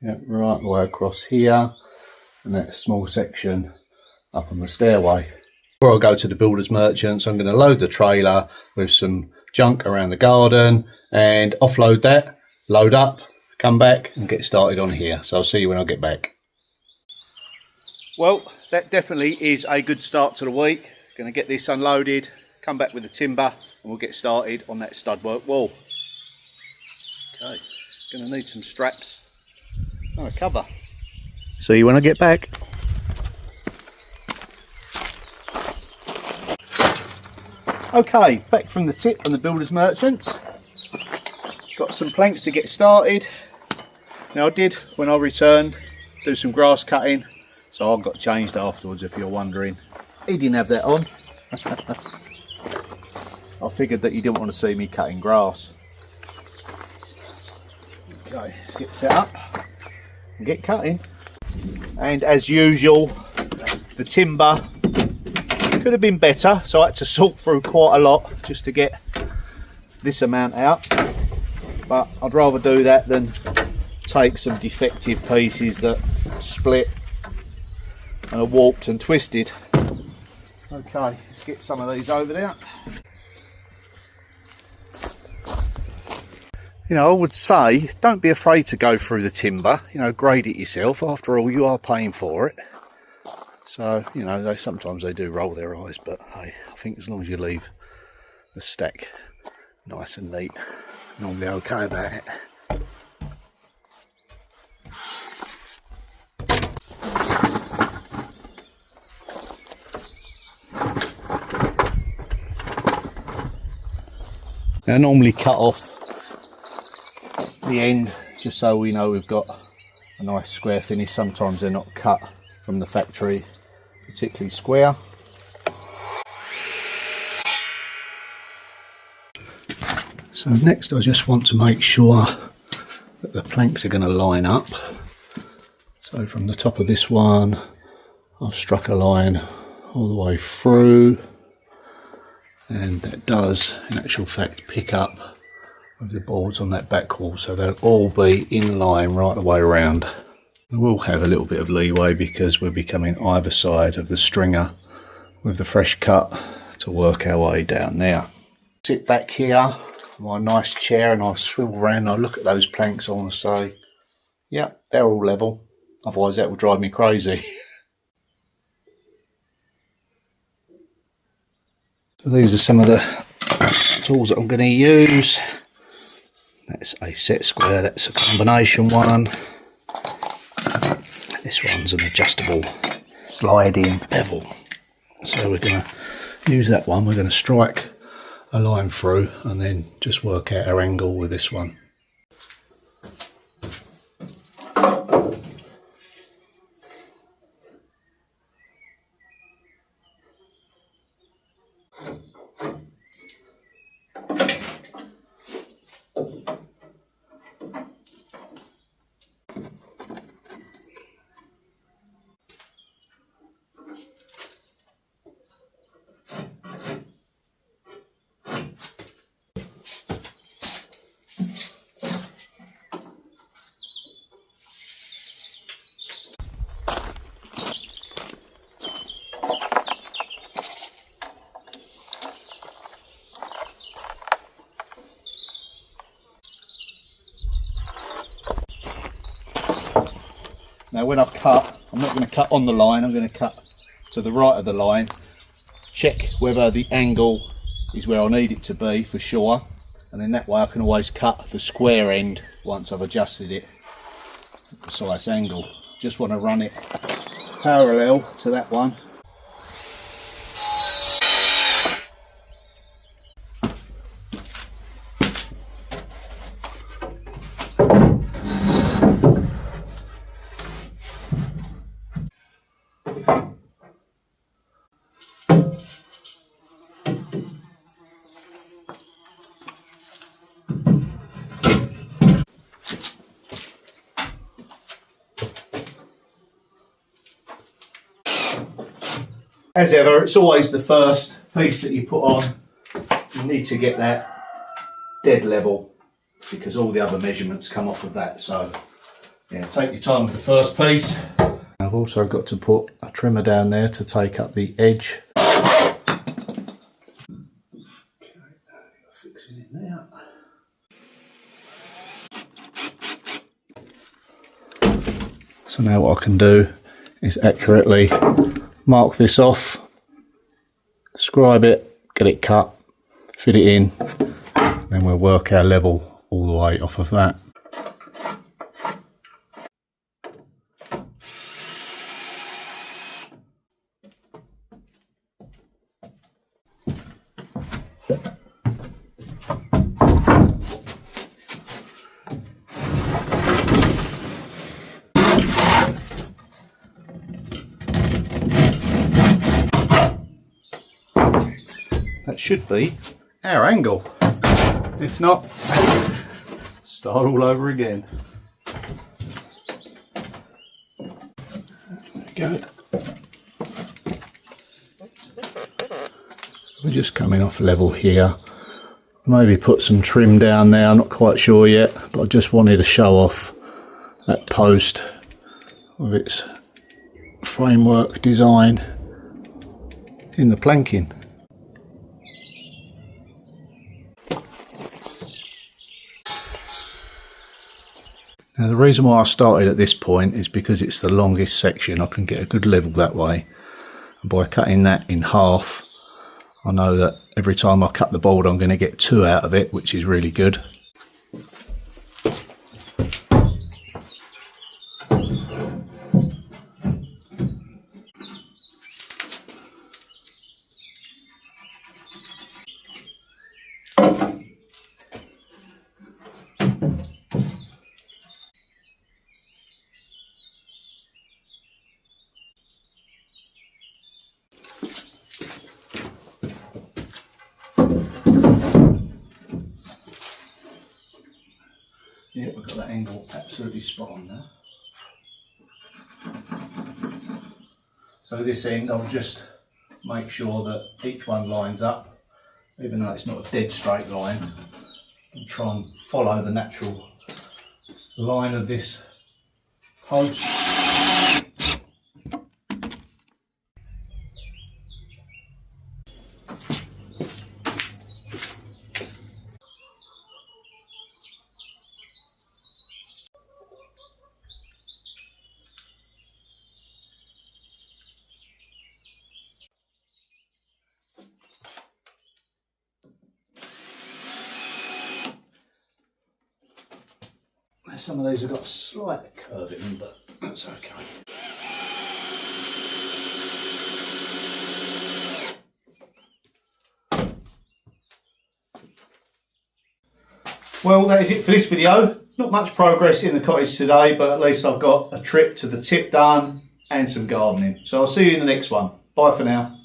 Yeah, right the way across here, and that small section up on the stairway. Before I go to the builder's merchants, I'm going to load the trailer with some junk around the garden and offload that, load up, come back and get started on here. So I'll see you when I get back. Well, that definitely is a good start to the week. Going to get this unloaded, come back with the timber, and we'll get started on that stud work wall. Okay, going to need some straps and a cover. See you when I get back. Okay, back from the tip on the builder's merchants. Got some planks to get started. Now I did, when I returned, do some grass cutting, so I got changed afterwards if you're wondering. He didn't have that on. I figured that you didn't want to see me cutting grass. Okay, let's get set up and get cutting. And as usual, the timber could have been better, so I had to sort through quite a lot just to get this amount out. But I'd rather do that than take some defective pieces that split and are warped and twisted. Okay, let's get some of these over there. You know, I would say don't be afraid to go through the timber, you know, grade it yourself. After all, you are paying for it. So, you know, sometimes they do roll their eyes, but hey, I think as long as you leave the stack nice and neat, normally okay about it. Now, I normally cut off the end just so we know we've got a nice square finish. Sometimes they're not cut from the factory particularly square. So next I just want to make sure that the planks are going to line up. So from the top of this one I've struck a line all the way through, and that does in actual fact pick up with the boards on that back wall, so they'll all be in line right the way around. We'll have a little bit of leeway because we'll be coming either side of the stringer with the fresh cut to work our way down there. Sit back here, my nice chair, and I'll swivel around and I'll look at those planks. I want to say, yeah, they're all level, otherwise that will drive me crazy. So these are some of the tools that I'm going to use. That's a set square, that's a combination one. This one's an adjustable sliding bevel. So we're going to use that one. We're going to strike a line through and then just work out our angle with this one. Now when I cut, I'm not going to cut on the line, I'm going to cut to the right of the line, check whether the angle is where I need it to be for sure, and then that way I can always cut the square end once I've adjusted it at the precise angle. Just want to run it parallel to that one. As ever, it's always the first piece that you put on. You need to get that dead level because all the other measurements come off of that. So Yeah, take your time with the first piece. I've also got to put a trimmer down there to take up the edge. Okay, fix it in there. So now what I can do is accurately mark this off, scribe it, get it cut, fit it in, then we'll work our level all the way off of that. That should be our angle. If not, start all over again. There we go. We're just coming off level here. Maybe put some trim down there, I'm not quite sure yet, but I just wanted to show off that post with its framework design in the planking. Now the reason why I started at this point is because it's the longest section. I can get a good level that way. And by cutting that in half, I know that every time I cut the board I'm going to get 2 out of it, which is really good. Yeah, we've got that angle absolutely spot on there. So this end, I'll just make sure that each one lines up, even though it's not a dead straight line, and try and follow the natural line of this post. Some of these have got a slight curve in them, but that's okay. Well, that is it for this video. Not much progress in the cottage today, but at least I've got a trip to the tip done and some gardening. So I'll see you in the next one. Bye for now.